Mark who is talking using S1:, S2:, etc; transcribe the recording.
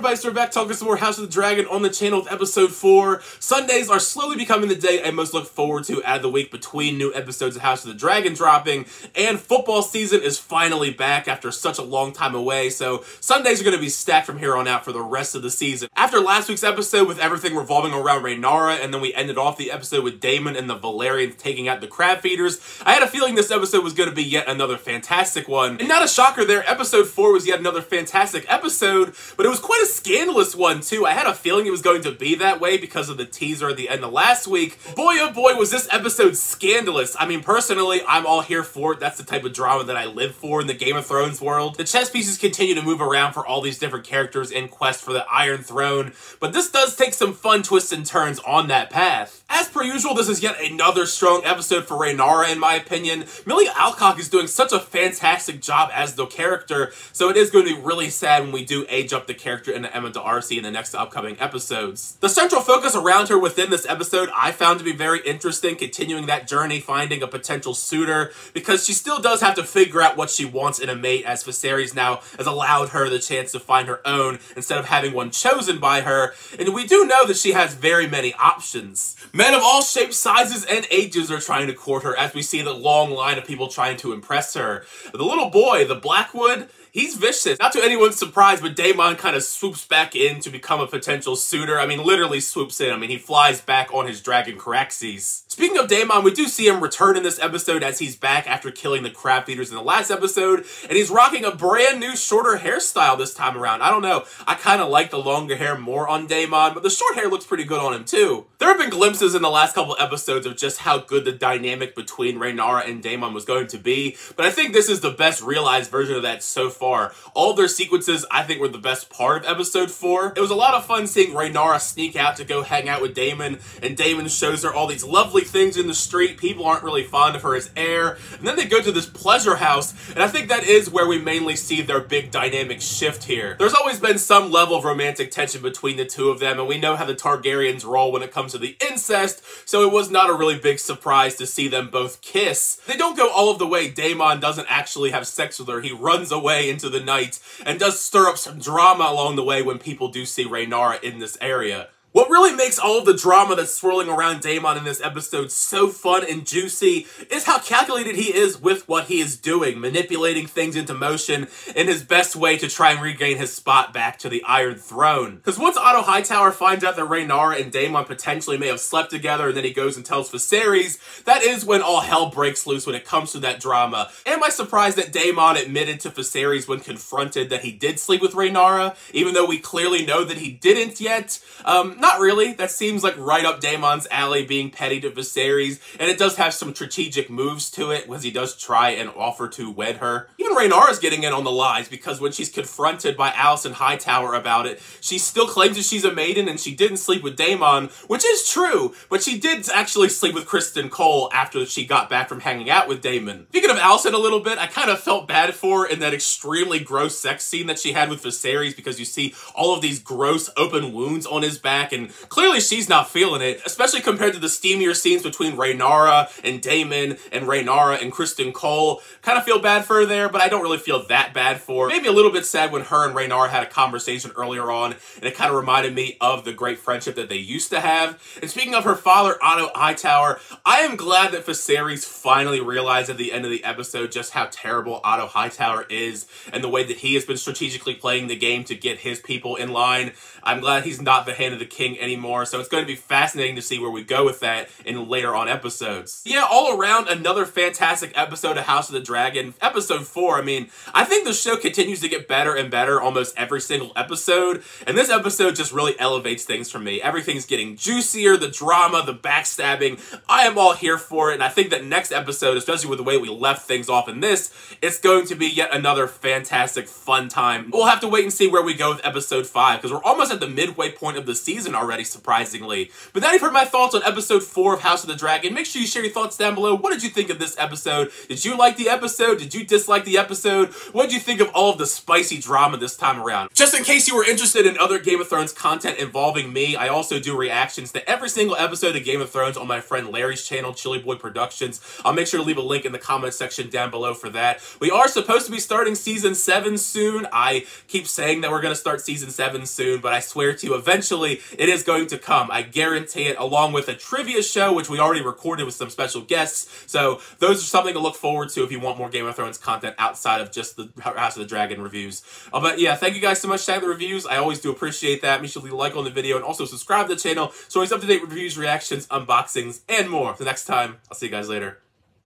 S1: everybody, so we're back talking some more House of the Dragon on the channel with episode 4. Sundays are slowly becoming the day I most look forward to out of the week between new episodes of House of the Dragon dropping, and football season is finally back after such a long time away, so Sundays are going to be stacked from here on out for the rest of the season. After last week's episode with everything revolving around Rhaenyra, and then we ended off the episode with Daemon and the Valyrians taking out the crab feeders, I had a feeling this episode was going to be yet another fantastic one. And not a shocker there, episode 4 was yet another fantastic episode, but it was quite a scandalous one too. I had a feeling it was going to be that way because of the teaser at the end of last week. Boy oh boy was this episode scandalous. I mean, personally, I'm all here for it. That's the type of drama that I live for in the Game of Thrones world. The chess pieces continue to move around for all these different characters in quest for the Iron Throne, but this does take some fun twists and turns on that path. As per usual, this is yet another strong episode for Rhaenyra in my opinion. Millie Alcock is doing such a fantastic job as the character, so it is going to be really sad when we do age up the character into Emma D'Arcy in the next upcoming episodes. The central focus around her within this episode I found to be very interesting, continuing that journey, finding a potential suitor, because she still does have to figure out what she wants in a mate, as Viserys now has allowed her the chance to find her own instead of having one chosen by her, and we do know that she has very many options. Men of all shapes, sizes, and ages are trying to court her, as we see the long line of people trying to impress her. The little boy, the Blackwood, he's vicious. Not to anyone's surprise, but Daemon kind of swoops back in to become a potential suitor. I mean, literally swoops in. I mean, he flies back on his dragon Caraxes. Speaking of Daemon, we do see him return in this episode as he's back after killing the crab feeders in the last episode, and he's rocking a brand new shorter hairstyle this time around. I don't know. I kind of like the longer hair more on Daemon, but the short hair looks pretty good on him too. There have been glimpses in the last couple episodes of just how good the dynamic between Rhaenyra and Daemon was going to be, but I think this is the best realized version of that so far. All their sequences, I think, were the best part of episode 4. It was a lot of fun seeing Rhaenyra sneak out to go hang out with Daemon, and Daemon shows her all these lovely things in the street. People aren't really fond of her as heir, and then they go to this pleasure house, and I think that is where we mainly see their big dynamic shift here. There's always been some level of romantic tension between the two of them, and we know how the Targaryens roll when it comes to the incest, so it was not a really big surprise to see them both kiss. They don't go all of the way. Daemon doesn't actually have sex with her. He runs away into the night and does stir up some drama along the way when people do see Rhaenyra in this area. What really makes all of the drama that's swirling around Daemon in this episode so fun and juicy is how calculated he is with what he is doing, manipulating things into motion in his best way to try and regain his spot back to the Iron Throne. Because once Otto Hightower finds out that Rhaenyra and Daemon potentially may have slept together, and then he goes and tells Viserys, that is when all hell breaks loose when it comes to that drama. Am I surprised that Daemon admitted to Viserys when confronted that he did sleep with Rhaenyra, even though we clearly know that he didn't yet? Not really. That seems like right up Daemon's alley, being petty to Viserys, and it does have some strategic moves to it, as he does try and offer to wed her. Even Rhaenyra's getting in on the lies, because when she's confronted by Alicent Hightower about it, she still claims that she's a maiden and she didn't sleep with Daemon, which is true, but she did actually sleep with Criston Cole after she got back from hanging out with Daemon. Speaking of Alicent a little bit, I kind of felt bad for her in that extremely gross sex scene that she had with Viserys, because you see all of these gross open wounds on his back, and clearly she's not feeling it, especially compared to the steamier scenes between Rhaenyra and Daemon and Rhaenyra and Criston Cole. Kind of feel bad for her there, but I don't really feel that bad for her. Maybe a little bit sad when her and Rhaenyra had a conversation earlier on, and it kind of reminded me of the great friendship that they used to have. And speaking of her father, Otto Hightower, I am glad that Viserys finally realized at the end of the episode just how terrible Otto Hightower is, and the way that he has been strategically playing the game to get his people in line. I'm glad he's not the hand of the king anymore, so it's going to be fascinating to see where we go with that in later on episodes. Yeah, all around, another fantastic episode of House of the Dragon. Episode 4, I mean, I think the show continues to get better and better almost every single episode, and this episode just really elevates things for me. Everything's getting juicier, the drama, the backstabbing. I am all here for it, and I think that next episode, especially with the way we left things off in this, it's going to be yet another fantastic, fun time. We'll have to wait and see where we go with episode 5, because we're almost at at the midway point of the season already, surprisingly. But now you've heard my thoughts on episode 4 of House of the Dragon. Make sure you share your thoughts down below. What did you think of this episode? Did you like the episode? Did you dislike the episode? What did you think of all of the spicy drama this time around? Just in case you were interested in other Game of Thrones content involving me, I also do reactions to every single episode of Game of Thrones on my friend Larry's channel, Chili Boy Productions. I'll make sure to leave a link in the comment section down below for that. We are supposed to be starting season 7 soon. I keep saying that we're going to start season 7 soon, but I swear to you, eventually it is going to come. I guarantee it, along with a trivia show, which we already recorded with some special guests. So those are something to look forward to if you want more Game of Thrones content outside of just the House of the Dragon reviews. But yeah, thank you guys so much for the reviews. I always do appreciate that. Make sure to leave a like on the video and also subscribe to the channel so always up-to-date reviews, reactions, unboxings, and more. The next time, I'll see you guys later.